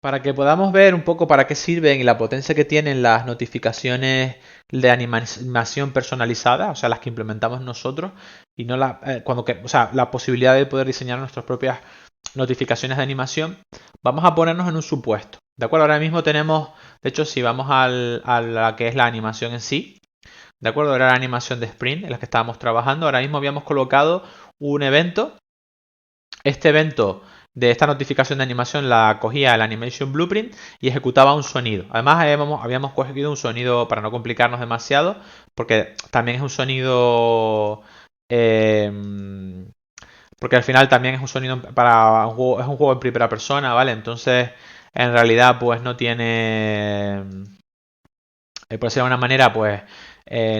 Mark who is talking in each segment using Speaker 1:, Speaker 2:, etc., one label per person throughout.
Speaker 1: Para que podamos ver un poco para qué sirven y la potencia que tienen las notificaciones de animación personalizada, o sea, las que implementamos nosotros, y no o sea, la posibilidad de poder diseñar nuestras propias notificaciones de animación, vamos a ponernos en un supuesto. ¿De acuerdo? Ahora mismo tenemos, de hecho, si vamos a la que es la animación en sí, ¿de acuerdo? Era la animación de Sprint en la que estábamos trabajando. Ahora mismo habíamos colocado un evento. Este evento de esta notificación de animación la cogía el Animation Blueprint y ejecutaba un sonido. Además habíamos cogido un sonido para no complicarnos demasiado, porque también es un sonido... eh, porque al final también es un sonido para un juego, es un juego en primera persona, ¿vale? Entonces, en realidad, pues no tiene... por decirlo de alguna manera, pues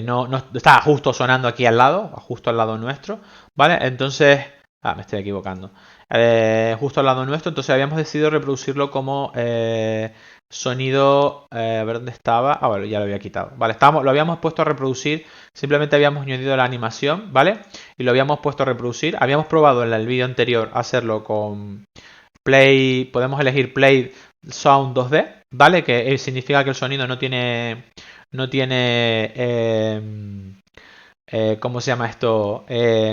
Speaker 1: no está justo sonando aquí al lado, justo al lado nuestro, ¿vale? Entonces, me estoy equivocando. Justo al lado nuestro, entonces habíamos decidido reproducirlo como sonido, a ver dónde estaba, bueno, ya lo había quitado, vale, lo habíamos puesto a reproducir, simplemente habíamos añadido la animación, ¿vale? Y lo habíamos puesto a reproducir, habíamos probado en el vídeo anterior hacerlo con Play, podemos elegir Play Sound 2D, ¿vale? Que significa que el sonido no tiene, ¿cómo se llama esto?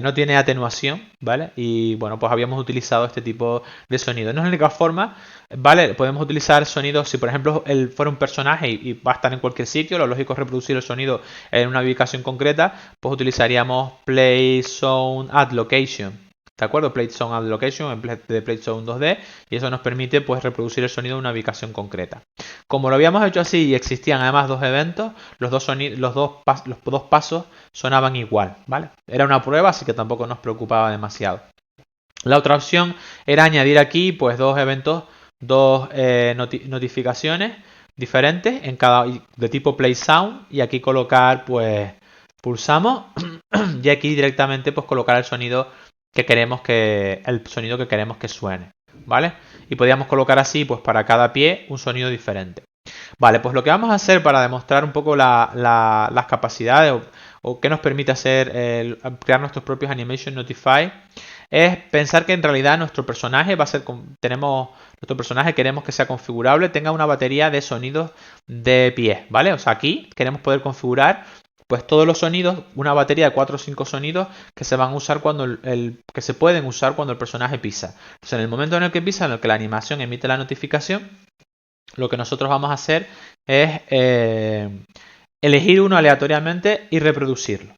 Speaker 1: No tiene atenuación, ¿vale? Y bueno, pues habíamos utilizado este tipo de sonido. No es la única forma, ¿vale? Podemos utilizar sonidos, si por ejemplo él fuera un personaje y va a estar en cualquier sitio, lo lógico es reproducir el sonido en una ubicación concreta, pues utilizaríamos Play Sound Add Location. ¿De acuerdo? Play Sound Add Location en vez de Play Sound 2D y eso nos permite pues reproducir el sonido en una ubicación concreta. Como lo habíamos hecho así y existían además dos eventos, los dos pasos sonaban igual, ¿vale? Era una prueba, así que tampoco nos preocupaba demasiado. La otra opción era añadir aquí pues dos eventos, dos notificaciones diferentes en cada de tipo Play Sound y aquí colocar pues pulsamos y aquí directamente pues colocar el sonido que queremos que suene, ¿vale? Y podríamos colocar así pues para cada pie un sonido diferente. Vale, pues lo que vamos a hacer para demostrar un poco las capacidades o qué nos permite hacer crear nuestros propios Animation Notify es pensar que en realidad nuestro personaje nuestro personaje queremos que sea configurable, tenga una batería de sonidos de pie, ¿vale? O sea, aquí queremos poder configurar pues todos los sonidos, una batería de 4 o 5 sonidos que se van a usar que se pueden usar cuando el personaje pisa. Entonces, en el momento en el que pisa, en el que la animación emite la notificación, lo que nosotros vamos a hacer es elegir uno aleatoriamente y reproducirlo.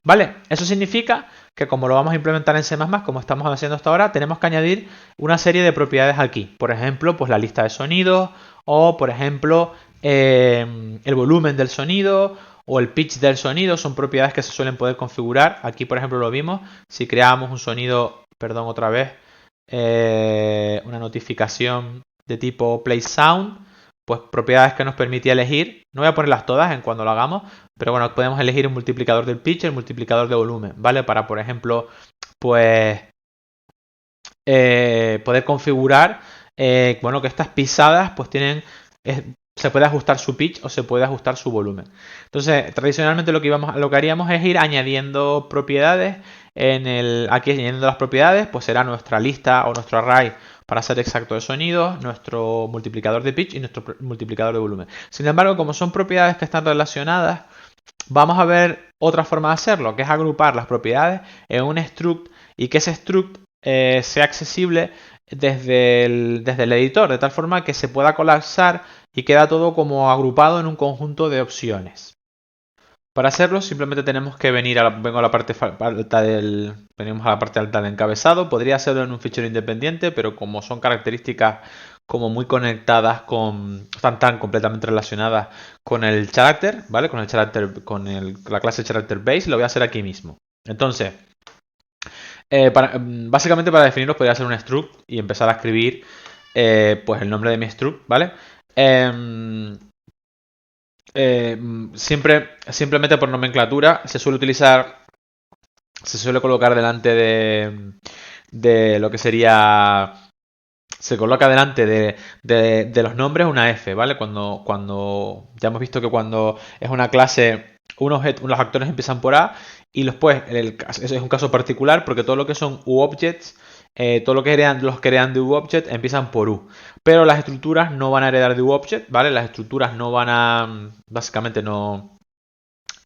Speaker 1: ¿Vale? Eso significa que como lo vamos a implementar en C++, como estamos haciendo hasta ahora, tenemos que añadir una serie de propiedades aquí. Por ejemplo, pues la lista de sonidos o, por ejemplo, el volumen del sonido o el pitch del sonido. Son propiedades que se suelen poder configurar. Aquí, por ejemplo, lo vimos. Si creamos un sonido, perdón, otra vez, una notificación de tipo Play Sound, pues propiedades que nos permitía elegir. No voy a ponerlas todas en cuando lo hagamos, pero bueno, podemos elegir el multiplicador del pitch, el multiplicador de volumen, ¿vale? Para, por ejemplo, pues poder configurar, bueno, que estas pisadas pues se puede ajustar su pitch o se puede ajustar su volumen. Entonces, tradicionalmente lo que haríamos es ir añadiendo propiedades aquí añadiendo las propiedades, pues será nuestra lista o nuestro array para ser exacto de sonidos, nuestro multiplicador de pitch y nuestro multiplicador de volumen. Sin embargo, como son propiedades que están relacionadas, vamos a ver otra forma de hacerlo, que es agrupar las propiedades en un struct y que ese struct sea accesible desde el editor, de tal forma que se pueda colapsar y queda todo como agrupado en un conjunto de opciones. Para hacerlo simplemente tenemos que vengo a la parte alta venimos a la parte alta del encabezado. Podría hacerlo en un fichero independiente, pero como son características como muy conectadas están tan completamente relacionadas con el character, ¿vale? Con el character, la clase character base, lo voy a hacer aquí mismo. Entonces, básicamente para definirlo podría hacer un struct y empezar a escribir pues el nombre de mi struct, ¿vale? Simplemente por nomenclatura se suele colocar delante de lo que sería, se coloca delante de los nombres una F, ¿vale? Cuando ya hemos visto que cuando es una clase, los actores empiezan por A y después, eso es un caso particular porque todo lo que son UObjects todo lo que los que heredan de UObject empiezan por U. Pero las estructuras no van a heredar de UObject, ¿vale? Las estructuras no van a, básicamente no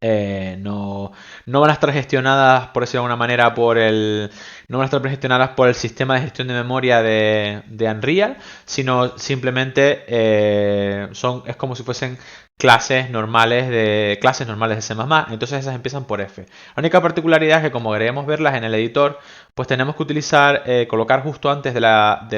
Speaker 1: van a estar gestionadas, por decirlo de alguna manera, no van a estar gestionadas por el sistema de gestión de memoria de Unreal, sino simplemente es como si fuesen clases normales de C++. Entonces esas empiezan por F. La única particularidad es que como queremos verlas en el editor, pues tenemos que colocar justo antes de la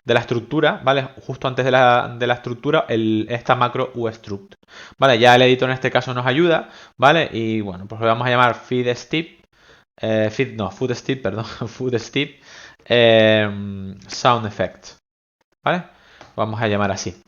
Speaker 1: estructura, ¿vale? Justo antes de la estructura, esta macro ustruct. ¿Vale? Ya el editor en este caso nos ayuda, ¿vale? Y bueno, pues lo vamos a llamar feedStep, foodstep, perdón, foodstep sound effect, ¿vale? Vamos a llamar así.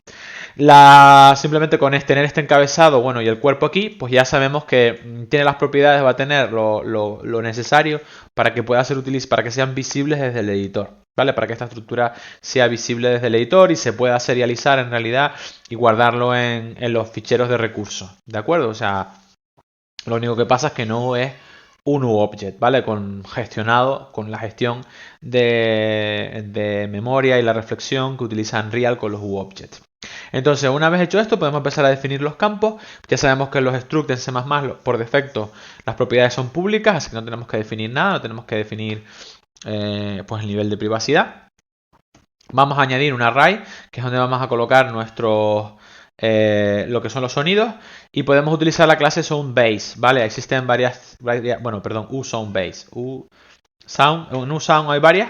Speaker 1: Simplemente con tener este encabezado, bueno, y el cuerpo aquí, pues ya sabemos que tiene las propiedades, va a tener lo necesario para que pueda ser para que sean visibles desde el editor, ¿vale? Para que esta estructura sea visible desde el editor y se pueda serializar en realidad y guardarlo en los ficheros de recursos, ¿de acuerdo? O sea, lo único que pasa es que no es un UObject, ¿vale? Gestionado con la gestión de memoria y la reflexión que utiliza Unreal con los UObjects. Entonces, una vez hecho esto, podemos empezar a definir los campos. Ya sabemos que los struct en C++ por defecto las propiedades son públicas, así que no tenemos que definir nada, no tenemos que definir pues el nivel de privacidad. Vamos a añadir un array, que es donde vamos a colocar lo que son los sonidos, y podemos utilizar la clase SoundBase, ¿vale? Existen uSoundBase. En uSound hay varias,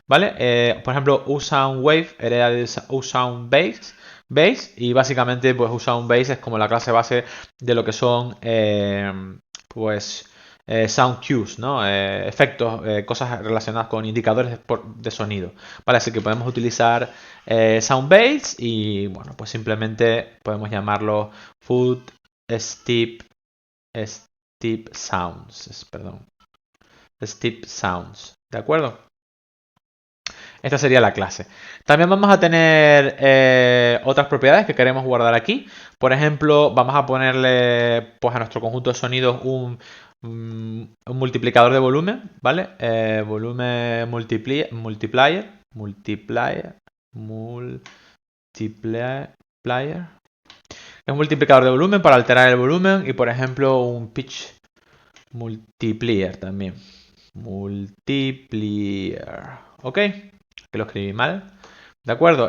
Speaker 1: ¿vale? Por ejemplo, uSoundWave hereda de uSoundBase. Y básicamente pues uSoundBase es como la clase base de lo que son sound cues, ¿no? Efectos, cosas relacionadas con indicadores de sonido, ¿vale? Así que podemos utilizar SoundBase y bueno, pues simplemente podemos llamarlo Food Steep Sounds, perdón, Steep Sounds, ¿de acuerdo? Esta sería la clase. También vamos a tener otras propiedades que queremos guardar aquí. Por ejemplo, vamos a ponerle pues, a nuestro conjunto de sonidos un multiplicador de volumen, ¿vale? Volumen multiplier. Es un multiplicador de volumen para alterar el volumen y, por ejemplo, un pitch multiplier también. Multiplier. ¿Ok? Que lo escribí mal. ¿De acuerdo?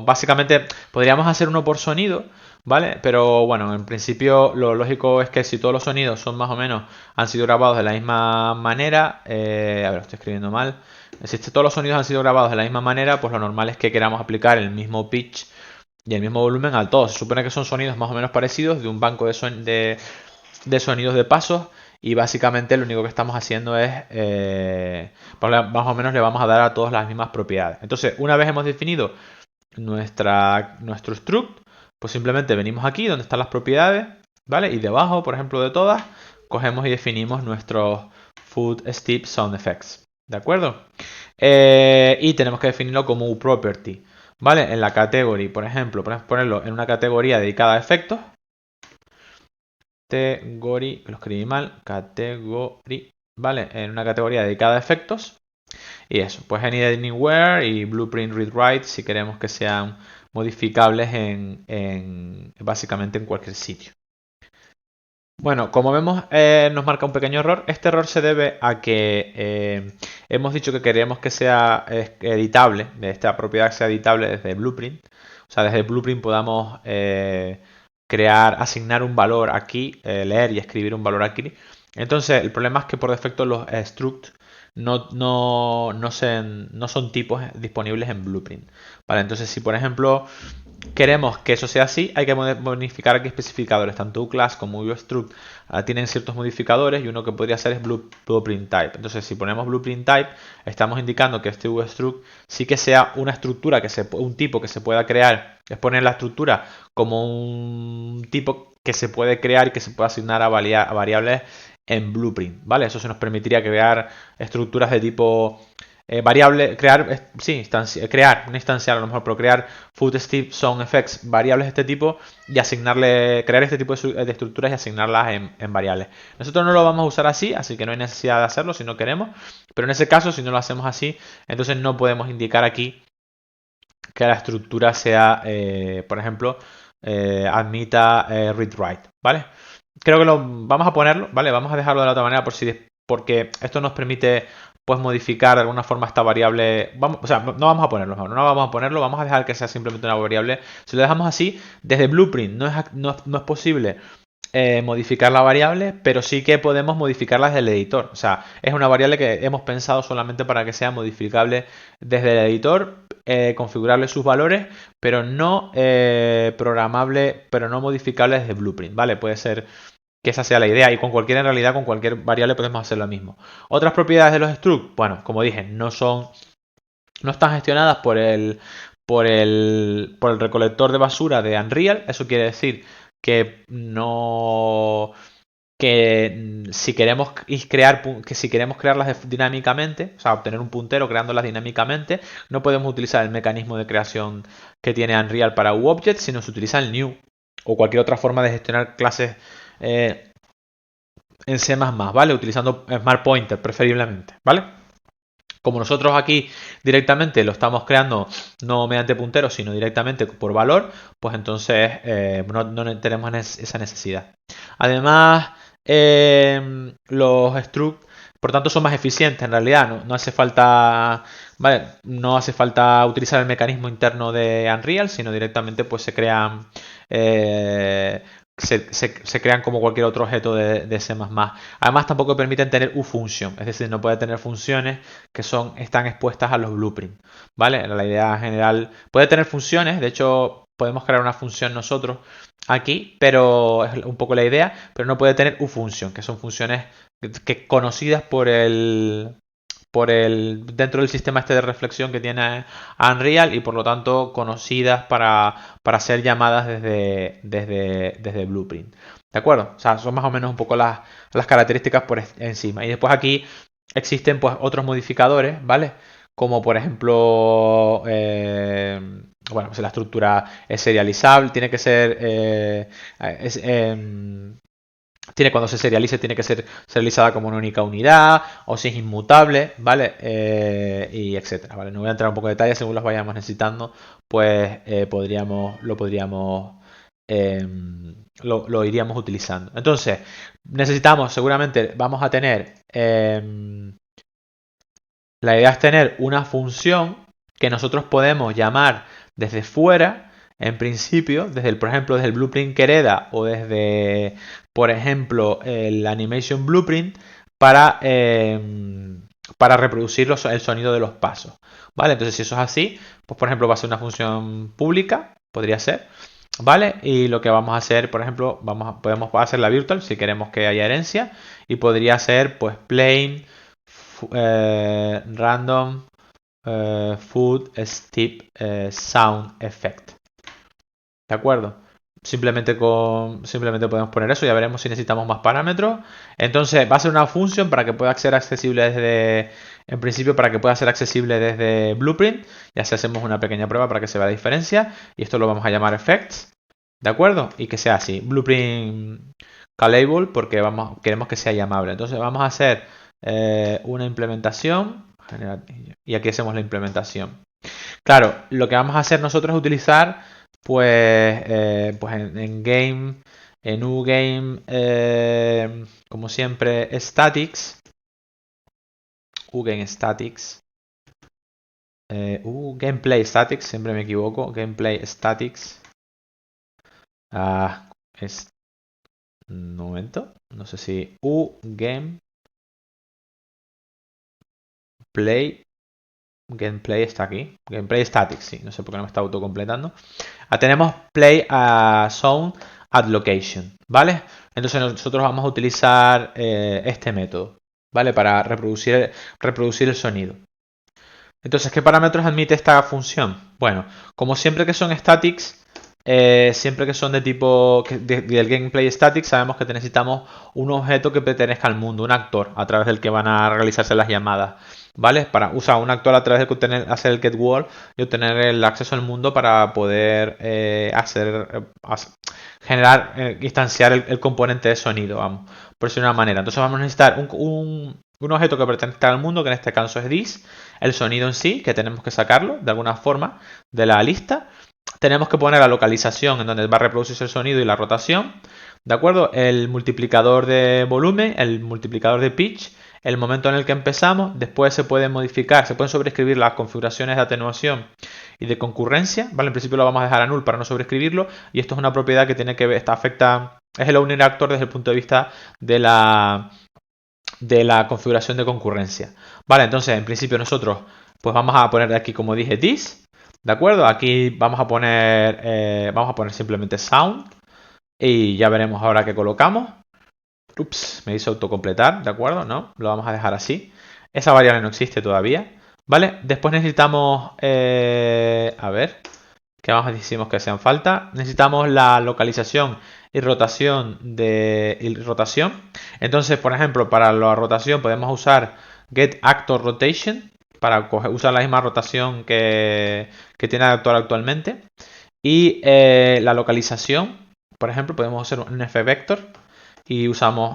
Speaker 1: Básicamente podríamos hacer uno por sonido, ¿vale? Pero bueno, en principio lo lógico es que si todos los sonidos son más o menos, han sido grabados de la misma manera, a ver, estoy escribiendo mal. Si todos los sonidos han sido grabados de la misma manera, pues lo normal es que queramos aplicar el mismo pitch y el mismo volumen a todos. Se supone que son sonidos más o menos parecidos de un banco de sonidos de pasos. Y básicamente lo único que estamos haciendo es, más o menos le vamos a dar a todos las mismas propiedades. Entonces, una vez hemos definido nuestro struct, pues simplemente venimos aquí donde están las propiedades, ¿vale? Y debajo, por ejemplo, de todas, cogemos y definimos nuestros food steep sound effects, ¿de acuerdo? Y tenemos que definirlo como uProperty, ¿vale? En la category, por ejemplo, podemos ponerlo en una categoría dedicada a efectos. Category, lo escribí mal, category, ¿vale? En una categoría dedicada a efectos. Y eso, pues anywhere y blueprint read write si queremos que sean modificables básicamente en cualquier sitio. Bueno, como vemos, nos marca un pequeño error. Este error se debe a que hemos dicho que queremos que sea editable, de esta propiedad sea editable desde Blueprint. O sea, desde Blueprint podamos asignar un valor aquí, leer y escribir un valor aquí. Entonces, el problema es que por defecto los struct no son tipos disponibles en Blueprint. Vale, entonces si por ejemplo queremos que eso sea así, hay que modificar aquí especificadores. Tanto uClass como uStruct tienen ciertos modificadores y uno que podría ser es blueprint type. Entonces, si ponemos blueprint type, estamos indicando que este uStruct sí que sea una estructura, un tipo que se pueda crear. Es poner la estructura como un tipo que se puede crear y que se puede asignar a variables en Blueprint, ¿vale? Eso se nos permitiría crear estructuras de tipo variable, crear una instancia a lo mejor, pero crear footstep sound effects, variables de este tipo y crear este tipo de estructuras y asignarlas en variables. Nosotros no lo vamos a usar así que no hay necesidad de hacerlo si no queremos, pero en ese caso, si no lo hacemos así, entonces no podemos indicar aquí que la estructura sea, por ejemplo, admita read-write, ¿vale? Creo que vamos a ponerlo, ¿vale? Vamos a dejarlo de la otra manera porque esto nos permite pues modificar de alguna forma esta variable. O sea, no vamos a ponerlo, no vamos a ponerlo, vamos a dejar que sea simplemente una variable. Si lo dejamos así, desde Blueprint no es posible modificar la variable, pero sí que podemos modificarla desde el editor. O sea, es una variable que hemos pensado solamente para que sea modificable desde el editor, configurable sus valores, pero no programable, pero no modificable desde Blueprint, ¿vale? Puede ser que esa sea la idea y en realidad con cualquier variable podemos hacer lo mismo. Otras propiedades de los struct, bueno, como dije, no están gestionadas por el recolector de basura de Unreal. Eso quiere decir que si queremos crearlas dinámicamente, o sea, obtener un puntero creándolas dinámicamente, no podemos utilizar el mecanismo de creación que tiene Unreal para UObject, sino se utiliza el new o cualquier otra forma de gestionar clases en C++, ¿vale? Utilizando Smart Pointer preferiblemente, ¿vale? Como nosotros aquí directamente lo estamos creando no mediante punteros, sino directamente por valor, pues entonces no tenemos esa necesidad. Además, los struct, por tanto, son más eficientes en realidad. No hace falta, ¿vale? No hace falta utilizar el mecanismo interno de Unreal, sino directamente pues se crean se crean como cualquier otro objeto de C++. Además, tampoco permiten tener ufunction, es decir, no puede tener funciones que están expuestas a los blueprints, ¿vale? La idea general puede tener funciones, de hecho, podemos crear una función nosotros aquí, pero es un poco la idea, pero no puede tener ufunction, que son funciones conocidas dentro del sistema este de reflexión que tiene Unreal y por lo tanto conocidas para ser llamadas desde Blueprint. ¿De acuerdo? O sea, son más o menos un poco las características por encima. Y después aquí existen pues otros modificadores, ¿vale? Como por ejemplo, bueno, pues la estructura es serializable, tiene que ser cuando se serialice tiene que ser serializada como una única unidad o si es inmutable, ¿vale? Y etcétera, ¿vale? No voy a entrar un poco de detalle, según los vayamos necesitando, pues lo iríamos utilizando. Entonces, seguramente vamos a tener, la idea es tener una función que nosotros podemos llamar desde fuera. En principio, por ejemplo, desde el blueprint que hereda o desde, por ejemplo, el animation blueprint para reproducir el sonido de los pasos. ¿Vale? Entonces, si eso es así, pues por ejemplo va a ser una función pública, podría ser. ¿Vale? Y lo que vamos a hacer, por ejemplo, podemos hacer la virtual si queremos que haya herencia. Y podría ser pues plain random food step sound effect. ¿De acuerdo? Simplemente podemos poner eso, ya veremos si necesitamos más parámetros. Entonces va a ser una función para que pueda ser accesible en principio para que pueda ser accesible desde Blueprint. Ya si hacemos una pequeña prueba para que se vea la diferencia. Y esto lo vamos a llamar effects. ¿De acuerdo? Y que sea así, Blueprint callable, porque queremos que sea llamable. Entonces vamos a hacer una implementación. Y aquí hacemos la implementación. Claro, lo que vamos a hacer nosotros es utilizar pues en game, en UGame, como siempre, statics, UGame statics, gameplay statics, siempre me equivoco, gameplay statics, es un momento, no sé si UGame Gameplay está aquí. Gameplay static, sí. No sé por qué no me está autocompletando. Tenemos play sound at location, ¿vale? Entonces nosotros vamos a utilizar este método, ¿vale? Para reproducir el sonido. Entonces, ¿qué parámetros admite esta función? Bueno, como siempre que son statics, siempre que son de tipo del gameplay static, sabemos que necesitamos un objeto que pertenezca al mundo, un actor a través del que van a realizarse las llamadas, ¿vale? Para usar un actor a través del que hacer el get word y obtener el acceso al mundo para poder generar, instanciar el componente de sonido, vamos, por decirlo de una manera. Entonces vamos a necesitar un objeto que pertenezca al mundo, que en este caso es this, el sonido en sí, que tenemos que sacarlo de alguna forma de la lista. Tenemos que poner la localización en donde va a reproducirse el sonido y la rotación, ¿de acuerdo? El multiplicador de volumen, el multiplicador de pitch, el momento en el que empezamos. Después se pueden modificar, se pueden sobreescribir las configuraciones de atenuación y de concurrencia, ¿vale? En principio lo vamos a dejar a null para no sobreescribirlo, y esto es una propiedad que tiene que ver, afecta, es el owner actor desde el punto de vista de la configuración de concurrencia, ¿vale? Entonces, en principio nosotros pues vamos a poner aquí, como dije, this, ¿de acuerdo? Aquí vamos a poner simplemente sound y ya veremos ahora que colocamos. Ups, me hizo autocompletar, ¿de acuerdo? No, lo vamos a dejar así. Esa variable no existe todavía, ¿vale? Después necesitamos, a ver, ¿qué más decimos que hacían falta? Necesitamos la localización y rotación Entonces, por ejemplo, para la rotación podemos usar getActorRotation para usar la misma rotación que tiene el actor actualmente. Y la localización, por ejemplo, podemos hacer un fvector y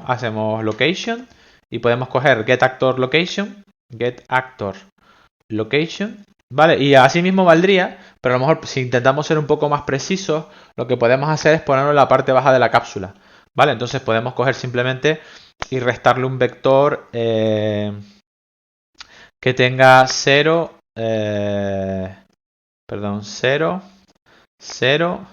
Speaker 1: hacemos location y podemos coger getActorLocation, getActorLocation, ¿vale? Y así mismo valdría, pero a lo mejor si intentamos ser un poco más precisos, lo que podemos hacer es ponerlo en la parte baja de la cápsula, ¿vale? Entonces podemos coger simplemente y restarle un vector que tenga 0, 0, 0,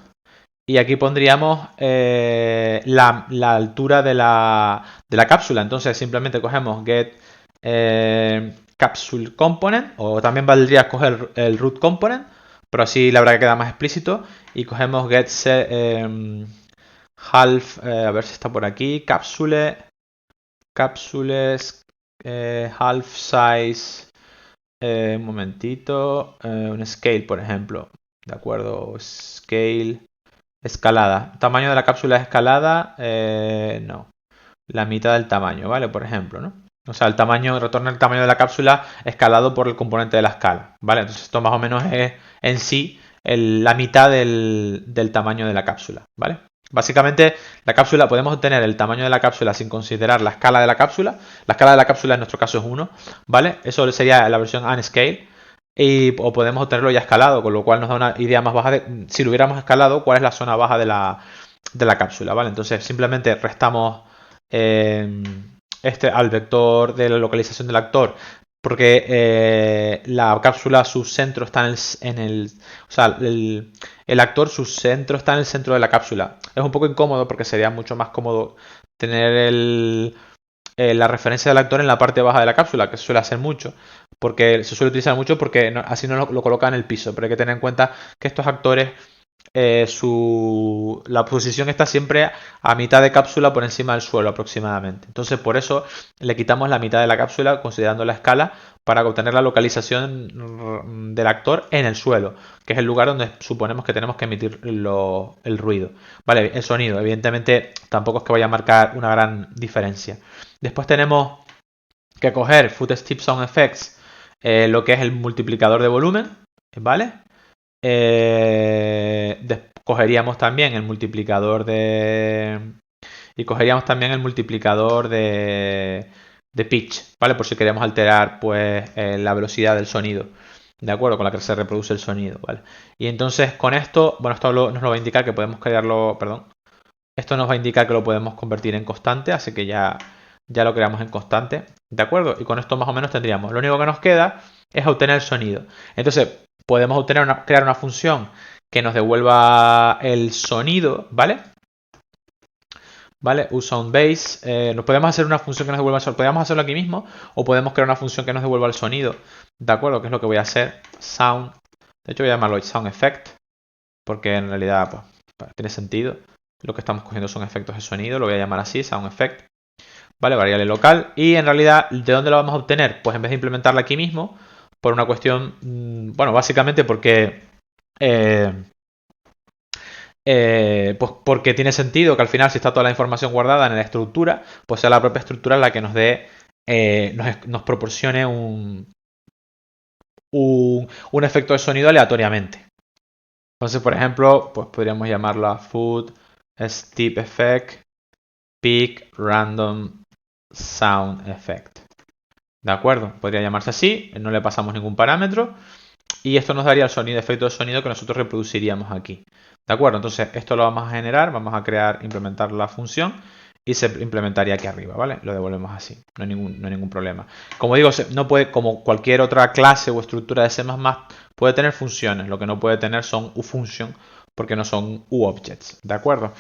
Speaker 1: y aquí pondríamos la altura de la cápsula. Entonces simplemente cogemos get capsule component, o también valdría coger el root component, pero así la verdad que queda más explícito, y cogemos get half, a ver si está por aquí, capsules half size, un momentito, un scale, por ejemplo, ¿de acuerdo? Scale, escalada, tamaño de la cápsula escalada, no, la mitad del tamaño, ¿vale? Por ejemplo, ¿no? O sea, el tamaño, retorna el tamaño de la cápsula escalado por el componente de la escala, ¿vale? Entonces esto más o menos es en sí la mitad del tamaño de la cápsula, ¿vale? Básicamente, la cápsula, podemos obtener el tamaño de la cápsula sin considerar la escala de la cápsula. La escala de la cápsula en nuestro caso es 1, ¿vale? Eso sería la versión unscale. O podemos obtenerlo ya escalado, con lo cual nos da una idea más baja de, si lo hubiéramos escalado, cuál es la zona baja de la cápsula, ¿vale? Entonces simplemente restamos al vector de la localización del actor, porque la cápsula, su centro está o sea, el actor, su centro está en el centro de la cápsula. Es un poco incómodo porque sería mucho más cómodo tener la referencia del actor en la parte baja de la cápsula, que se suele hacer mucho, porque se suele utilizar mucho porque así no lo coloca en el piso, pero hay que tener en cuenta que estos actores, la posición está siempre a mitad de cápsula por encima del suelo aproximadamente. Entonces por eso le quitamos la mitad de la cápsula considerando la escala para obtener la localización del actor en el suelo, que es el lugar donde suponemos que tenemos que emitir el ruido. Vale, el sonido, evidentemente tampoco es que vaya a marcar una gran diferencia. Después tenemos que coger Footstep Sound Effects, lo que es el multiplicador de volumen, ¿vale? Cogeríamos también el multiplicador de pitch, ¿vale? Por si queremos alterar pues la velocidad del sonido, ¿de acuerdo? Con la que se reproduce el sonido, ¿vale? Y entonces con esto, bueno, esto nos lo va a indicar que podemos crearlo, perdón. Esto nos va a indicar que lo podemos convertir en constante, así que ya lo creamos en constante, ¿de acuerdo? Y con esto más o menos tendríamos. Lo único que nos queda es obtener el sonido. Entonces, podemos crear una función que nos devuelva el sonido, ¿vale? ¿Vale? USoundBase. Nos podemos hacer una función que nos devuelva el sonido. Podemos hacerlo aquí mismo o podemos crear una función que nos devuelva el sonido, ¿de acuerdo? Que es lo que voy a hacer. Sound. De hecho, voy a llamarlo Sound Effect porque en realidad pues, tiene sentido. Lo que estamos cogiendo son efectos de sonido. Lo voy a llamar así, Sound Effect. ¿Vale? Variable local. Y en realidad, ¿de dónde lo vamos a obtener? Pues en vez de implementarla aquí mismo, por una cuestión, bueno, básicamente porque pues porque tiene sentido que al final, si está toda la información guardada en la estructura, pues sea la propia estructura la que nos dé, nos proporcione un efecto de sonido aleatoriamente. Entonces, por ejemplo, pues podríamos llamarla Food Step Effect Peak Random Sound Effect. ¿De acuerdo? Podría llamarse así, no le pasamos ningún parámetro. Y esto nos daría el sonido, efecto de sonido que nosotros reproduciríamos aquí. ¿De acuerdo? Entonces esto lo vamos a generar, vamos a crear, implementar la función y se implementaría aquí arriba, ¿vale? Lo devolvemos así, no hay ningún problema. Como digo, no puede, como cualquier otra clase o estructura de C++, puede tener funciones, lo que no puede tener son uFunction porque no son uObjects, ¿de acuerdo?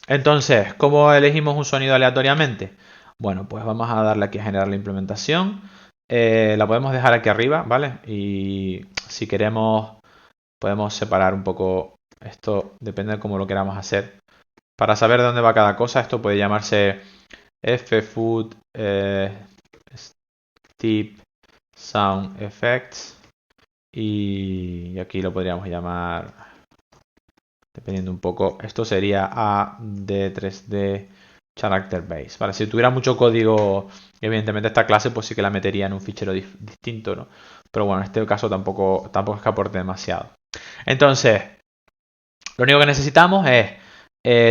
Speaker 1: Entonces, ¿cómo elegimos un sonido aleatoriamente? Bueno, pues vamos a darle aquí a generar la implementación. La podemos dejar aquí arriba, ¿vale? Y si queremos, podemos separar un poco esto, depende de cómo lo queramos hacer. Para saber de dónde va cada cosa, esto puede llamarse ffood step sound effects y aquí lo podríamos llamar, dependiendo un poco, esto sería AD3D character base. Vale, si tuviera mucho código, evidentemente esta clase pues sí que la metería en un fichero distinto, ¿no? Pero bueno, en este caso tampoco es que aporte demasiado. Entonces, lo único que necesitamos es,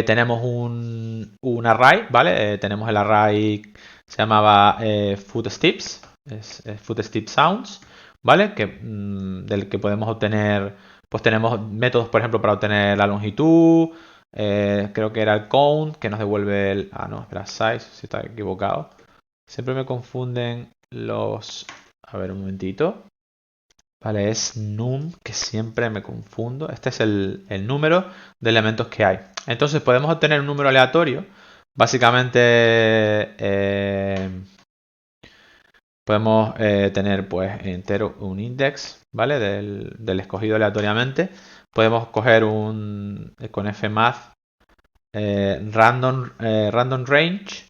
Speaker 1: tenemos un array, ¿vale? Tenemos el array, se llamaba footsteps, es footstep sounds, ¿vale? Del que podemos obtener, pues tenemos métodos, por ejemplo, para obtener la longitud, creo que era el count, que nos devuelve el, no, espera, size, si está equivocado. Siempre me confunden los, a ver un momentito. Vale, es num, que siempre me confundo. Este es el número de elementos que hay. Entonces podemos obtener un número aleatorio. Básicamente podemos tener pues entero un index, ¿vale? Del escogido aleatoriamente. Podemos coger con fmath random range.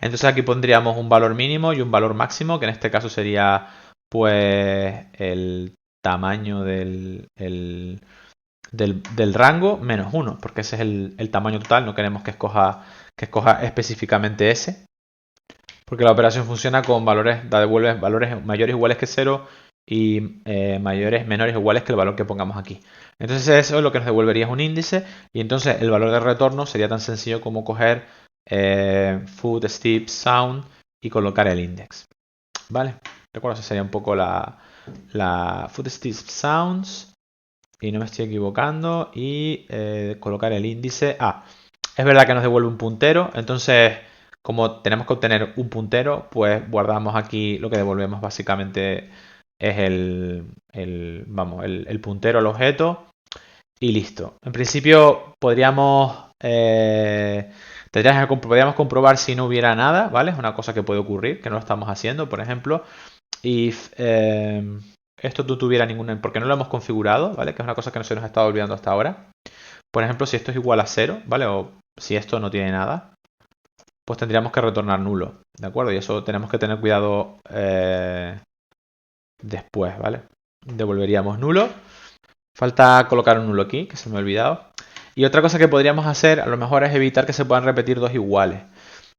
Speaker 1: Entonces aquí pondríamos un valor mínimo y un valor máximo, que en este caso sería pues el tamaño del rango menos 1, porque ese es el tamaño total, no queremos que escoja específicamente ese, porque la operación funciona con valores, devuelve valores mayores o iguales que 0 y menores o iguales que el valor que pongamos aquí. Entonces eso lo que nos devolvería es un índice y entonces el valor de retorno sería tan sencillo como coger food, step, sound y colocar el index. ¿Vale? Recuerdo, esa sería un poco la footstep sounds y no me estoy equivocando y colocar el índice. Es verdad que nos devuelve un puntero, entonces como tenemos que obtener un puntero, pues guardamos aquí lo que devolvemos básicamente es el puntero al objeto y listo. En principio podríamos comprobar si no hubiera nada, ¿vale? Es una cosa que puede ocurrir, que no lo estamos haciendo, por ejemplo. If esto no tuviera ninguna, porque no lo hemos configurado, ¿vale? Que es una cosa que no se nos ha estado olvidando hasta ahora. Por ejemplo, si esto es igual a 0, ¿vale? O si esto no tiene nada, pues tendríamos que retornar nulo, ¿de acuerdo? Y eso tenemos que tener cuidado después, ¿vale? Devolveríamos nulo. Falta colocar un nulo aquí, que se me ha olvidado. Y otra cosa que podríamos hacer, a lo mejor, es evitar que se puedan repetir dos iguales.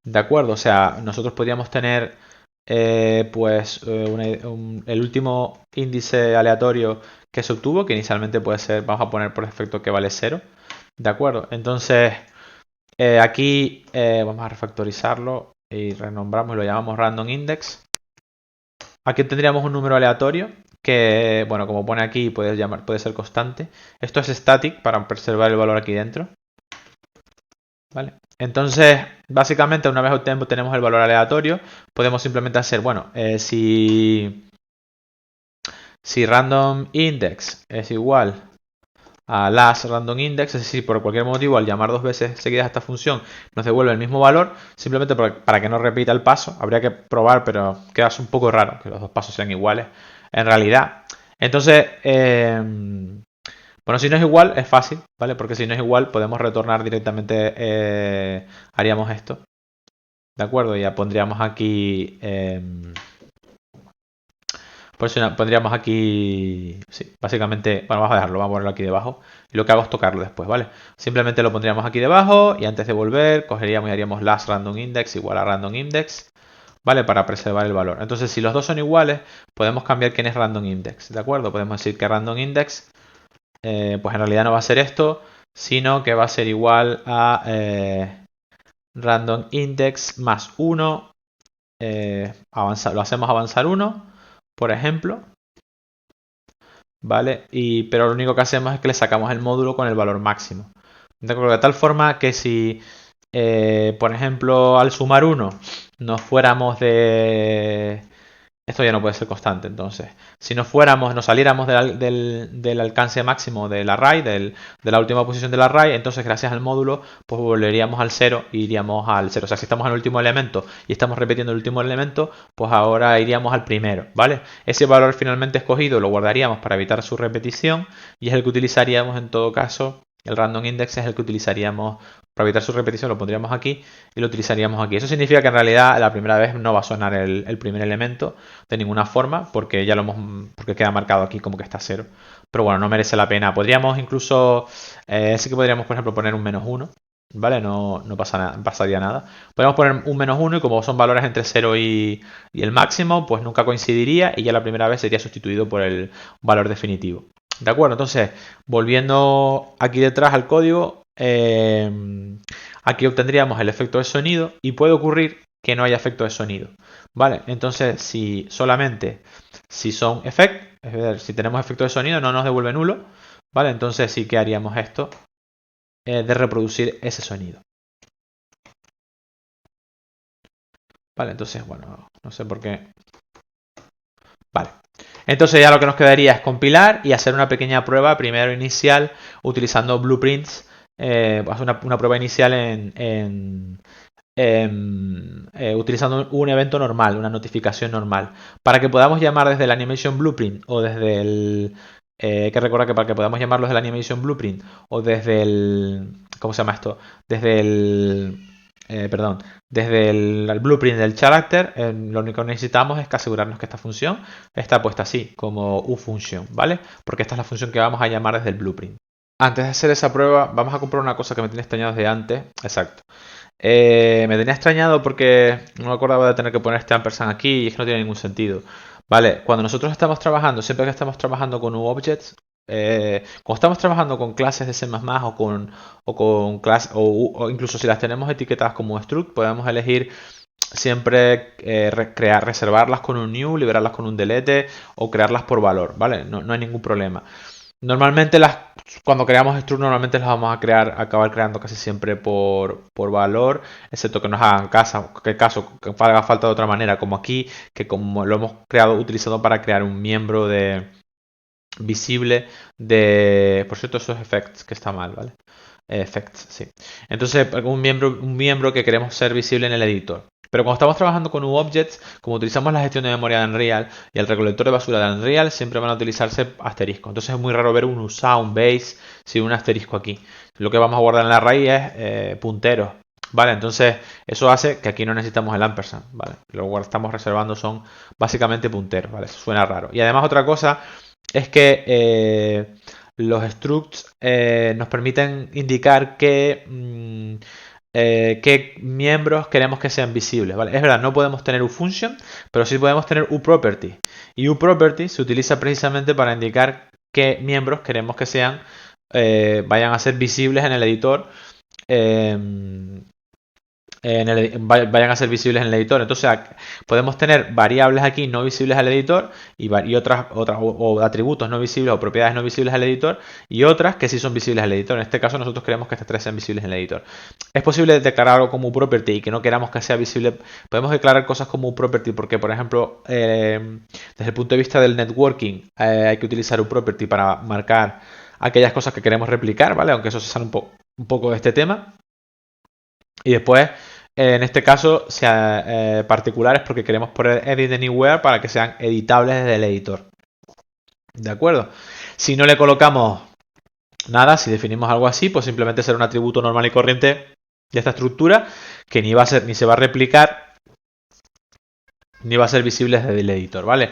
Speaker 1: ¿De acuerdo? O sea, nosotros podríamos tener el último índice aleatorio que se obtuvo, que inicialmente puede ser, vamos a poner por defecto que vale 0. ¿De acuerdo? Entonces, aquí vamos a refactorizarlo y renombramos y lo llamamos random index. Aquí tendríamos un número aleatorio que, bueno, como pone aquí, puede ser constante. Esto es static para preservar el valor aquí dentro. ¿Vale? Entonces, básicamente, una vez tenemos el valor aleatorio, podemos simplemente hacer, bueno, si random index es igual a last random index, es decir, por cualquier motivo, al llamar dos veces seguidas a esta función, nos devuelve el mismo valor, simplemente para que no repita el paso. Habría que probar, pero queda un poco raro que los dos pasos sean iguales en realidad. Entonces, bueno, si no es igual, es fácil, ¿vale? Porque si no es igual, podemos retornar directamente, haríamos esto, ¿de acuerdo? Ya pondríamos aquí, Por eso pondríamos aquí, sí, básicamente, bueno, vamos a dejarlo, vamos a ponerlo aquí debajo. Y lo que hago es tocarlo después, ¿vale? Simplemente lo pondríamos aquí debajo y antes de volver, cogeríamos y haríamos last random index igual a random index, ¿vale? Para preservar el valor. Entonces, si los dos son iguales, podemos cambiar quién es random index, ¿de acuerdo? Podemos decir que random index, pues en realidad no va a ser esto, sino que va a ser igual a random index más 1, lo hacemos avanzar 1, por ejemplo, ¿vale? Pero lo único que hacemos es que le sacamos el módulo con el valor máximo. ¿De acuerdo? De tal forma que si, por ejemplo, al sumar 1 nos fuéramos de... Esto ya no puede ser constante, entonces. Si nos saliéramos del alcance máximo del array, de la última posición del array, entonces gracias al módulo, pues volveríamos al 0 e iríamos al 0. O sea, si estamos en el último elemento y estamos repitiendo el último elemento, pues ahora iríamos al primero, ¿vale? Ese valor finalmente escogido lo guardaríamos para evitar su repetición y es el que utilizaríamos en todo caso. El random index es el que utilizaríamos para evitar su repetición, lo pondríamos aquí y lo utilizaríamos aquí. Eso significa que en realidad la primera vez no va a sonar el primer elemento de ninguna forma porque porque queda marcado aquí como que está 0. Pero bueno, no merece la pena. Podríamos incluso, sí que podríamos por ejemplo poner un -1, ¿vale? No pasaría nada. Podríamos poner un -1 y como son valores entre 0 y el máximo, pues nunca coincidiría y ya la primera vez sería sustituido por el valor definitivo. ¿De acuerdo? Entonces, volviendo aquí detrás al código, aquí obtendríamos el efecto de sonido y puede ocurrir que no haya efecto de sonido. ¿Vale? Entonces, si son effect, es decir, si tenemos efecto de sonido no nos devuelve nulo, ¿vale? Entonces sí que haríamos esto de reproducir ese sonido. Vale, entonces, bueno, no sé por qué. Vale. Entonces ya lo que nos quedaría es compilar y hacer una pequeña prueba primero inicial utilizando blueprints. Hacer una prueba inicial utilizando un evento normal, una notificación normal. Para que podamos llamar desde el Animation Blueprint o desde el... hay que recordar que para que podamos llamarlo desde el Animation Blueprint o desde el... ¿Cómo se llama esto? Desde el... desde el blueprint del character, lo único que necesitamos es que asegurarnos que esta función está puesta así, como uFunction, ¿vale? Porque esta es la función que vamos a llamar desde el blueprint. Antes de hacer esa prueba, vamos a comprobar una cosa que me tiene extrañado desde antes. Exacto. Me tenía extrañado porque no me acordaba de tener que poner este ampersand aquí y es que no tiene ningún sentido. Vale, cuando nosotros estamos trabajando, siempre que estamos trabajando con UObjects, cuando estamos trabajando con clases de C++ o incluso si las tenemos etiquetadas como struct, podemos elegir siempre reservarlas con un new, liberarlas con un delete o crearlas por valor, ¿vale? No hay ningún problema. Normalmente cuando creamos struct normalmente las vamos a acabar creando casi siempre por valor, excepto que nos hagan caso que haga falta de otra manera, como aquí, que como lo hemos utilizado para crear un miembro visible por cierto, eso es effects, que está mal, ¿vale? Effects, sí. Entonces, un miembro que queremos ser visible en el editor. Pero cuando estamos trabajando con UObjects, como utilizamos la gestión de memoria de Unreal y el recolector de basura de Unreal, siempre van a utilizarse asteriscos. Entonces es muy raro ver un USA, un base, sin un asterisco aquí. Lo que vamos a guardar en la raíz es punteros. ¿Vale? Entonces eso hace que aquí no necesitamos el ampersand. ¿Vale? Lo que estamos reservando son básicamente punteros. ¿Vale? Eso suena raro. Y además otra cosa es que los structs nos permiten indicar qué miembros queremos que sean visibles, ¿vale? Es verdad, no podemos tener uFunction, pero sí podemos tener uProperty. Y uProperty se utiliza precisamente para indicar qué miembros queremos que vayan a ser visibles en el editor. Vayan a ser visibles en el editor. Entonces podemos tener variables aquí no visibles al editor y otras o atributos no visibles o propiedades no visibles al editor y otras que sí son visibles al editor. En este caso nosotros queremos que estas tres sean visibles en el editor. Es posible declarar algo como property y que no queramos que sea visible. Podemos declarar cosas como property porque, por ejemplo, desde el punto de vista del networking hay que utilizar property para marcar aquellas cosas que queremos replicar, ¿vale? Aunque eso se sale un poco de este tema. Y después, en este caso, particulares porque queremos poner edit anywhere para que sean editables desde el editor. ¿De acuerdo? Si no le colocamos nada, si definimos algo así, pues simplemente será un atributo normal y corriente de esta estructura que ni se va a replicar ni va a ser visible desde el editor, ¿vale?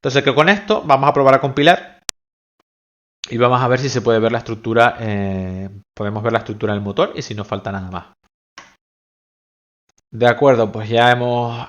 Speaker 1: Entonces que con esto vamos a probar a compilar y vamos a ver si se puede ver la estructura, podemos ver la estructura del motor y si no falta nada más. De acuerdo, pues ya hemos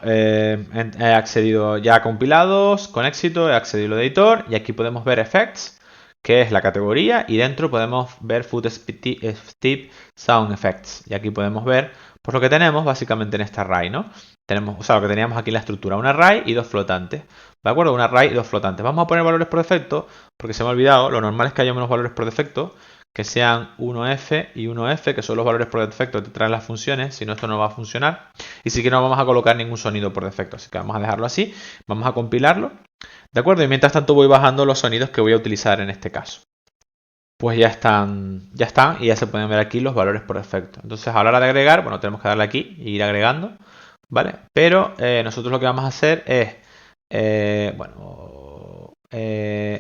Speaker 1: accedido ya a compilados con éxito, he accedido al editor y aquí podemos ver effects, que es la categoría, y dentro podemos ver Foot Steep Sound Effects. Y aquí podemos ver pues lo que tenemos básicamente en este array, ¿no? Tenemos, o sea, lo que teníamos aquí en la estructura, un array y dos flotantes. ¿De acuerdo? Un array y dos flotantes. Vamos a poner valores por defecto, porque se me ha olvidado, lo normal es que haya unos valores por defecto, que sean 1F y 1F, que son los valores por defecto que te traen las funciones, si no esto no va a funcionar. Y sí que no vamos a colocar ningún sonido por defecto, así que vamos a dejarlo así, vamos a compilarlo. ¿De acuerdo? Y mientras tanto voy bajando los sonidos que voy a utilizar en este caso. Pues ya están y ya se pueden ver aquí los valores por defecto. Entonces a la hora de agregar, bueno, tenemos que darle aquí e ir agregando, ¿vale? Pero nosotros lo que vamos a hacer es,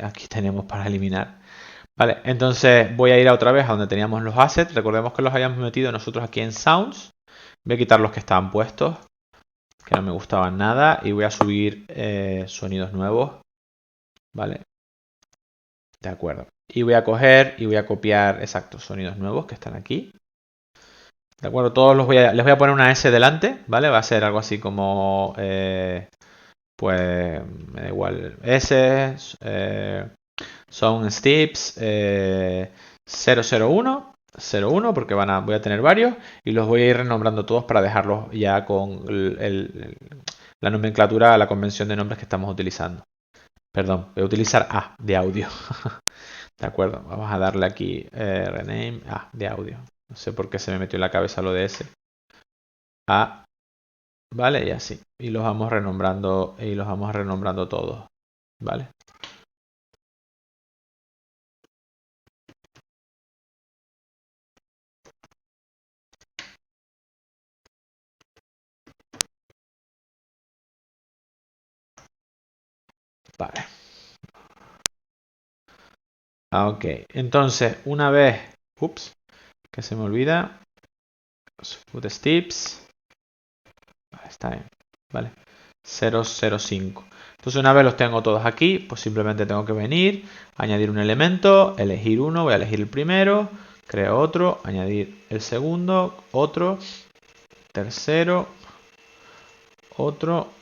Speaker 1: aquí tenemos para eliminar. Vale, entonces voy a ir otra vez a donde teníamos los assets. Recordemos que los habíamos metido nosotros aquí en Sounds. Voy a quitar los que estaban puestos, que no me gustaban nada. Y voy a subir sonidos nuevos. Vale. De acuerdo. Y voy a coger y voy a copiar, exacto, sonidos nuevos que están aquí. De acuerdo, todos les voy a poner una S delante, ¿vale? Va a ser algo así como, pues, me da igual, S, Sound Steps 001, 01, porque voy a tener varios y los voy a ir renombrando todos para dejarlos ya con la nomenclatura, la convención de nombres que estamos utilizando. Perdón, voy a utilizar A de audio. De acuerdo, vamos a darle aquí rename A de audio. No sé por qué se me metió en la cabeza lo de S. A, vale, y así. Y los vamos renombrando todos, ¿vale? Vale. Ok, entonces una vez, que se me olvida, Foot Steps, está bien, vale, 005. Entonces una vez los tengo todos aquí, pues simplemente tengo que venir, añadir un elemento, elegir uno, voy a elegir el primero, creo otro, añadir el segundo, otro, tercero, otro,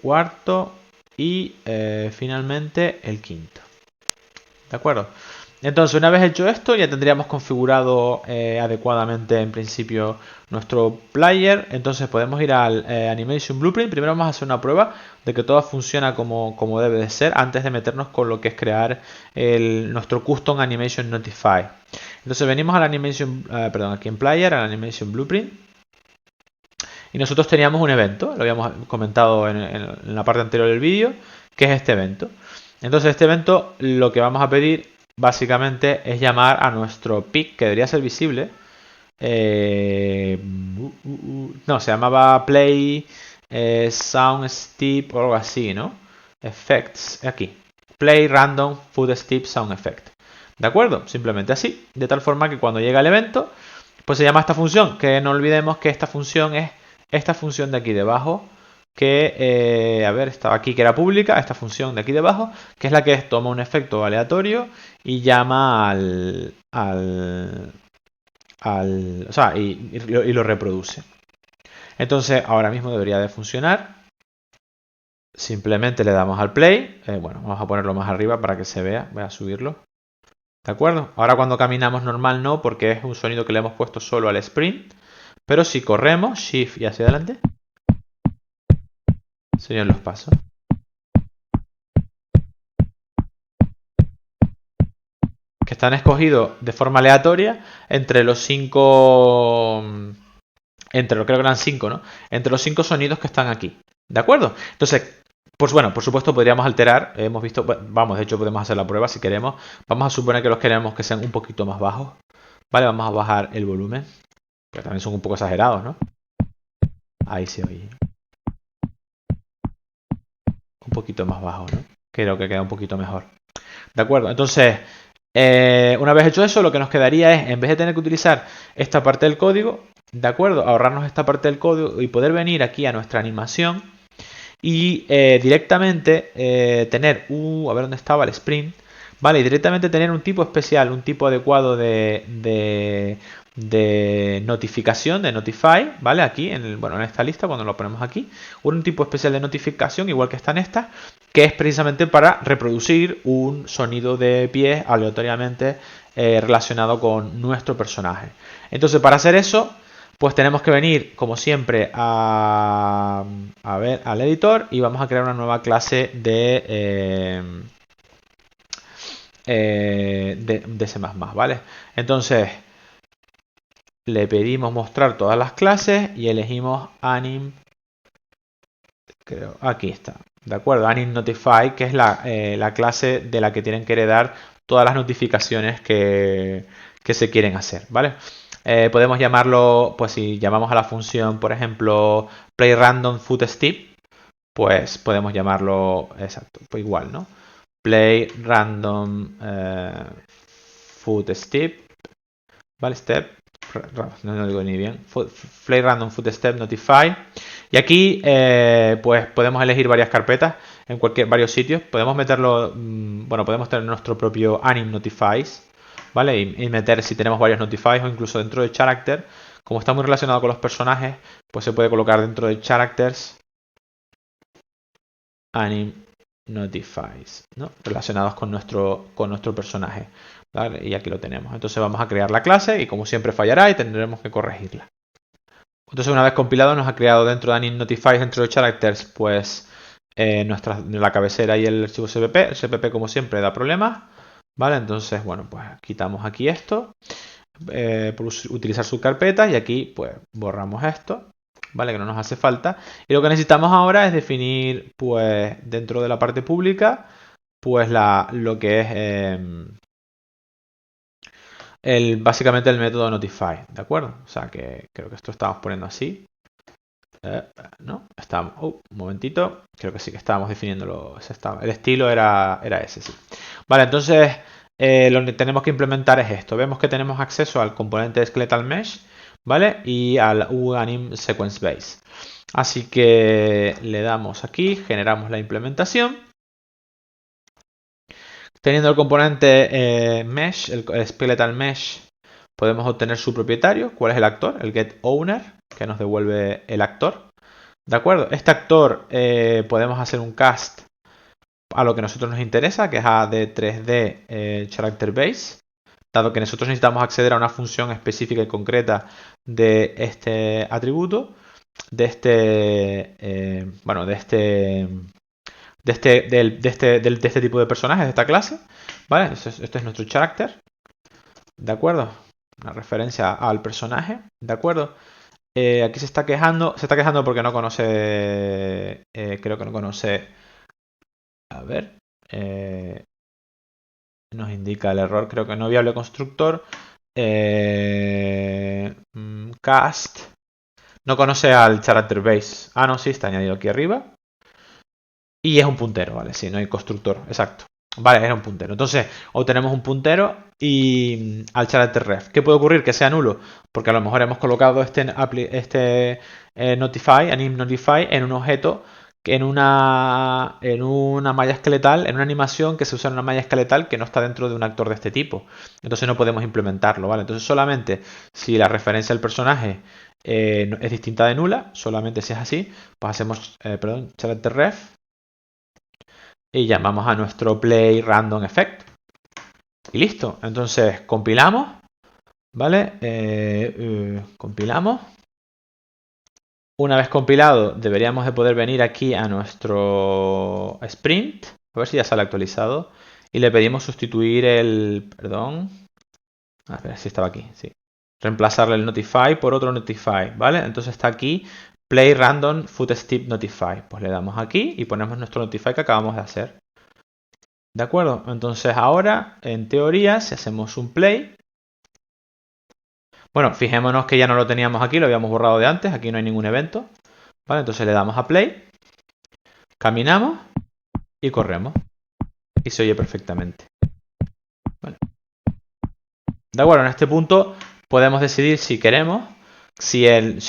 Speaker 1: cuarto y finalmente el quinto. ¿De acuerdo? Entonces, una vez hecho esto, ya tendríamos configurado adecuadamente en principio nuestro player. Entonces podemos ir al Animation Blueprint. Primero vamos a hacer una prueba de que todo funciona como debe de ser antes de meternos con lo que es crear nuestro Custom Animation Notify. Entonces venimos al Animation, aquí en Player, al Animation Blueprint. Y nosotros teníamos un evento, lo habíamos comentado en la parte anterior del vídeo, que es este evento. Entonces este evento lo que vamos a pedir básicamente es llamar a nuestro pick, que debería ser visible. No, se llamaba Play Sound Step o algo así, ¿no? Effects, aquí. Play Random Foot Step Sound Effect. ¿De acuerdo? Simplemente así. De tal forma que cuando llega el evento, pues se llama esta función. Que no olvidemos que esta función es esta función de aquí debajo. Que, a ver, estaba aquí que era pública, esta función de aquí debajo, que es la que toma un efecto aleatorio y llama o sea, y lo reproduce. Entonces, ahora mismo debería de funcionar. Simplemente le damos al play. Bueno, vamos a ponerlo más arriba para que se vea. Voy a subirlo. ¿De acuerdo? Ahora cuando caminamos normal no, porque es un sonido que le hemos puesto solo al sprint. Pero si corremos, shift y hacia adelante, serían los pasos. Que están escogidos de forma aleatoria entre los 5, creo que eran 5, ¿no? Entre los 5 sonidos que están aquí. ¿De acuerdo? Entonces, pues bueno, por supuesto podríamos alterar. Hemos visto, vamos, de hecho podemos hacer la prueba si queremos. Vamos a suponer que los queremos que sean un poquito más bajos. Vale, vamos a bajar el volumen. Que también son un poco exagerados, ¿no? Ahí se oye. Un poquito más bajo, ¿no? Creo que queda un poquito mejor. ¿De acuerdo? Entonces, una vez hecho eso, lo que nos quedaría es, en vez de tener que utilizar esta parte del código, ¿de acuerdo? Ahorrarnos esta parte del código y poder venir aquí a nuestra animación y directamente tener a ver dónde estaba el sprint, ¿vale? Y directamente tener un tipo especial, un tipo adecuado de notificación, de notify, ¿vale? Aquí, bueno, en esta lista, cuando lo ponemos aquí, un tipo especial de notificación, igual que está en esta, que es precisamente para reproducir un sonido de pie aleatoriamente relacionado con nuestro personaje. Entonces, para hacer eso, pues tenemos que venir, como siempre, al editor y vamos a crear una nueva clase de C++, ¿vale? Entonces, le pedimos mostrar todas las clases y elegimos anim, creo, aquí está, ¿de acuerdo? Anim notify, que es la clase de la que tienen que heredar todas las notificaciones que se quieren hacer, ¿vale? Podemos llamarlo, pues si llamamos a la función, por ejemplo, play random footstep, pues podemos llamarlo, exacto, pues igual, ¿no? Play random footstep, ¿vale? Step, no lo digo ni bien, play random footstep notify. Y aquí, pues podemos elegir varias carpetas en varios sitios. Podemos meterlo, bueno, podemos tener nuestro propio anim notifies, ¿vale? Y meter si tenemos varios notifies o incluso dentro de character. Como está muy relacionado con los personajes, pues se puede colocar dentro de characters anim notifies, ¿no? Relacionados con nuestro personaje, ¿vale? Y aquí lo tenemos. Entonces vamos a crear la clase y como siempre fallará y tendremos que corregirla. Entonces una vez compilado nos ha creado dentro de anim notifies, dentro de characters, pues la cabecera y el archivo cpp. El cpp como siempre da problemas, ¿vale? Entonces, bueno, pues quitamos aquí esto por utilizar subcarpetas y aquí pues borramos esto, ¿vale? Que no nos hace falta. Y lo que necesitamos ahora es definir, pues dentro de la parte pública, pues lo que es básicamente el método notify, ¿de acuerdo? O sea que creo que esto estamos poniendo así. ¿No? Estamos, un momentito, creo que sí que estábamos definiéndolo. El estilo era ese, sí. Vale, entonces lo que tenemos que implementar es esto. Vemos que tenemos acceso al componente de Skeletal Mesh, ¿vale? Y al UAnim Sequence Base. Así que le damos aquí, generamos la implementación. Teniendo el componente Mesh, el Skeletal Mesh, podemos obtener su propietario. ¿Cuál es el actor? El getOwner, que nos devuelve el actor. ¿De acuerdo? Este actor podemos hacer un cast a lo que a nosotros nos interesa, que es a de 3D Character Base, dado que nosotros necesitamos acceder a una función específica y concreta de este atributo, de este tipo de personajes, de esta clase, ¿vale? Este es nuestro character, ¿de acuerdo? Una referencia al personaje, ¿de acuerdo? Aquí se está quejando porque no conoce, creo que no conoce, a ver, nos indica el error, creo que no viable constructor, cast, no conoce al character base, no, sí, está añadido aquí arriba, y es un puntero, ¿vale? Sí, no hay constructor, exacto. Vale, era un puntero. Entonces, obtenemos un puntero y al character ref. ¿Qué puede ocurrir? Que sea nulo, porque a lo mejor hemos colocado este notify, anim notify, en un objeto, en una malla esqueletal, en una animación que se usa en una malla esqueletal que no está dentro de un actor de este tipo. Entonces no podemos implementarlo, ¿vale? Entonces solamente si la referencia del personaje es distinta de nula, solamente si es así, pues hacemos, character ref y llamamos a nuestro play random effect y listo. Entonces compilamos, ¿vale? Compilamos. Una vez compilado deberíamos de poder venir aquí a nuestro sprint, a ver si ya sale actualizado, y le pedimos sustituir a ver si estaba aquí, sí, reemplazarle el notify por otro notify, ¿vale? Entonces está aquí play random footstep notify, pues le damos aquí y ponemos nuestro notify que acabamos de hacer. ¿De acuerdo? Entonces ahora, en teoría, si hacemos un play, bueno, fijémonos que ya no lo teníamos aquí, lo habíamos borrado de antes, aquí no hay ningún evento, ¿vale? Entonces le damos a play, caminamos y corremos y se oye perfectamente, ¿vale? De acuerdo, en este punto podemos decidir si queremos si el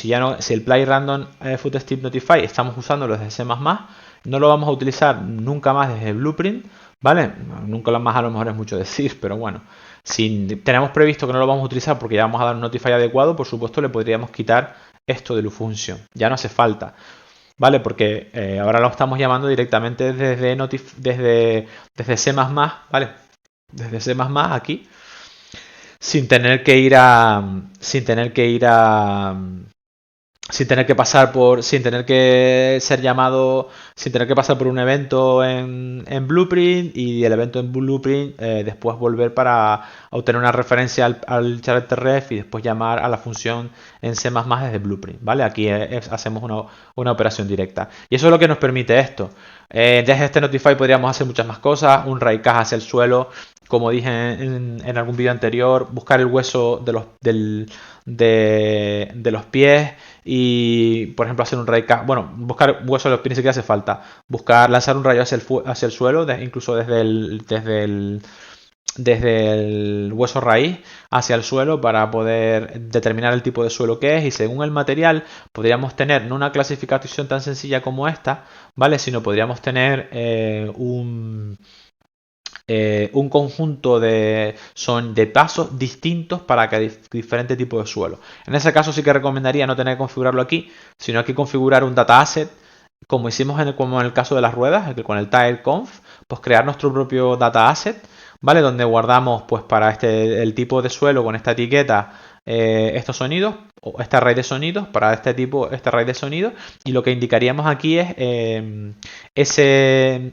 Speaker 1: Play Random Footstep Notify estamos usándolo desde C++, no lo vamos a utilizar nunca más desde Blueprint, ¿vale? Nunca más a lo mejor es mucho decir, pero bueno. Si tenemos previsto que no lo vamos a utilizar porque ya vamos a dar un Notify adecuado, por supuesto le podríamos quitar esto de LoFunction. Ya no hace falta, ¿vale? Porque ahora lo estamos llamando directamente desde C++, ¿vale? Desde C++ aquí, sin tener que ir a... Sin tener que ir a... Sin tener que pasar por, sin tener que ser llamado, sin tener que pasar por un evento en Blueprint y el evento en Blueprint después volver para obtener una referencia al character ref y después llamar a la función en C++ desde Blueprint, ¿vale? Aquí hacemos una operación directa. Y eso es lo que nos permite esto. Desde este Notify podríamos hacer muchas más cosas, un raid cache hacia el suelo, como dije en algún vídeo anterior, buscar el hueso de los pies y, por ejemplo, hacer un raid cache. Bueno, buscar hueso de los pies ni siquiera hace falta. Lanzar un rayo hacia el suelo, incluso desde el hueso raíz hacia el suelo para poder determinar el tipo de suelo que es, y según el material podríamos tener no una clasificación tan sencilla como esta, ¿vale? Sino podríamos tener un conjunto de pasos distintos para cada diferente tipo de suelo. En ese caso sí que recomendaría no tener que configurarlo aquí, sino aquí configurar un data asset, como hicimos como en el caso de las ruedas, con el tileconf, pues crear nuestro propio data asset, ¿vale? Donde guardamos pues para el tipo de suelo con esta etiqueta estos sonidos, o este array de sonidos, para este array de sonidos, y lo que indicaríamos aquí es ese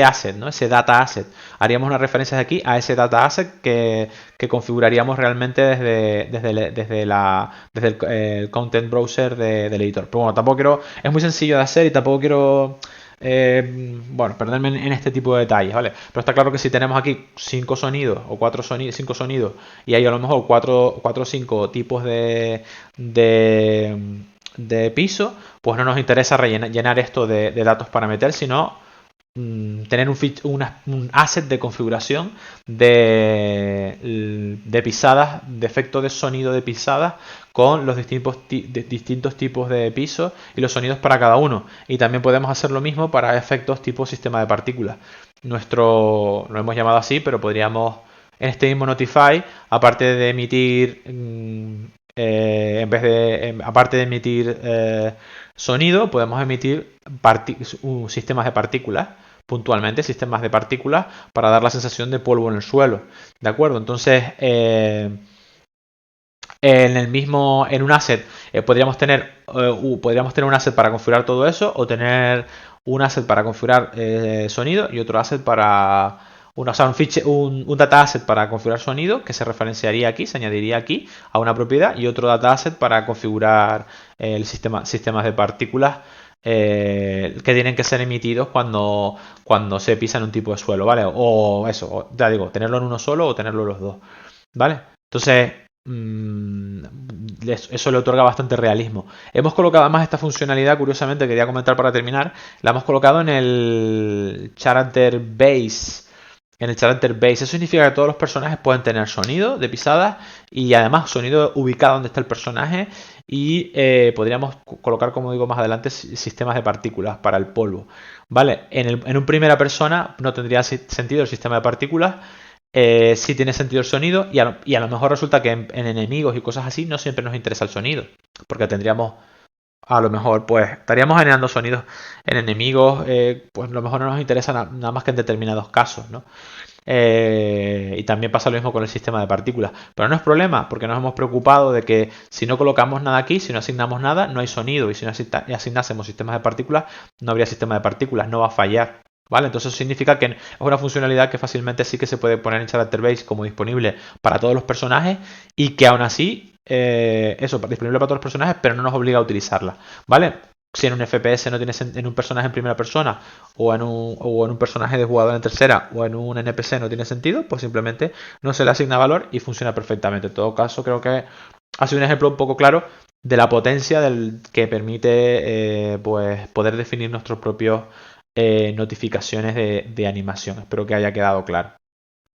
Speaker 1: asset, ¿no? Ese data asset. Haríamos una referencia aquí a ese data asset que configuraríamos realmente desde el content browser del editor. Pero bueno, tampoco quiero, es muy sencillo de hacer y tampoco quiero bueno, perderme en este tipo de detalles, ¿vale? Pero está claro que si tenemos aquí 5 sonidos o 5 sonidos y hay a lo mejor 4 o 5 tipos de piso, pues no nos interesa llenar esto de datos para meter, sino tener un asset de configuración de pisadas, de efecto de sonido de pisadas con los distintos tipos de pisos y los sonidos para cada uno. Y también podemos hacer lo mismo para efectos tipo sistema de partículas. Lo hemos llamado así, pero podríamos en este mismo Notify, aparte de emitir aparte de emitir sonido, podemos emitir sistemas de partículas, puntualmente sistemas de partículas, para dar la sensación de polvo en el suelo, ¿de acuerdo? Entonces en un asset podríamos tener un asset para configurar todo eso, o tener un asset para configurar sonido y otro asset para un data asset para configurar sonido, que se referenciaría aquí, se añadiría aquí a una propiedad, y otro data asset para configurar sistemas de partículas que tienen que ser emitidos cuando se pisa en un tipo de suelo, ¿vale? O eso, ya digo, tenerlo en uno solo o tenerlo en los dos, ¿vale? Entonces eso le otorga bastante realismo. Hemos colocado además esta funcionalidad, curiosamente, quería comentar para terminar, la hemos colocado en el character base. Eso significa que todos los personajes pueden tener sonido de pisadas y además sonido ubicado donde está el personaje, y podríamos colocar, como digo más adelante, sistemas de partículas para el polvo, ¿vale? En un primera persona no tendría sentido el sistema de partículas. Sí tiene sentido el sonido, y a lo mejor resulta que en enemigos y cosas así no siempre nos interesa el sonido, porque tendríamos, a lo mejor, pues estaríamos generando sonidos en enemigos, pues a lo mejor no nos interesa nada más que en determinados casos, ¿no? Y también pasa lo mismo con el sistema de partículas, pero no es problema, porque nos hemos preocupado de que si no colocamos nada aquí, si no asignamos nada, no hay sonido, y si no asignásemos sistemas de partículas, no habría sistema de partículas, no va a fallar, ¿vale? Entonces eso significa que es una funcionalidad que fácilmente sí que se puede poner en Character Base como disponible para todos los personajes, y que aún así, disponible para todos los personajes, pero no nos obliga a utilizarla, ¿vale? Si en un FPS no tienes en un personaje en primera persona, o en un personaje de jugador en tercera, o en un NPC no tiene sentido, pues simplemente no se le asigna valor y funciona perfectamente. En todo caso, creo que ha sido un ejemplo un poco claro de la potencia que permite pues poder definir nuestros propios notificaciones de animación. Espero que haya quedado claro.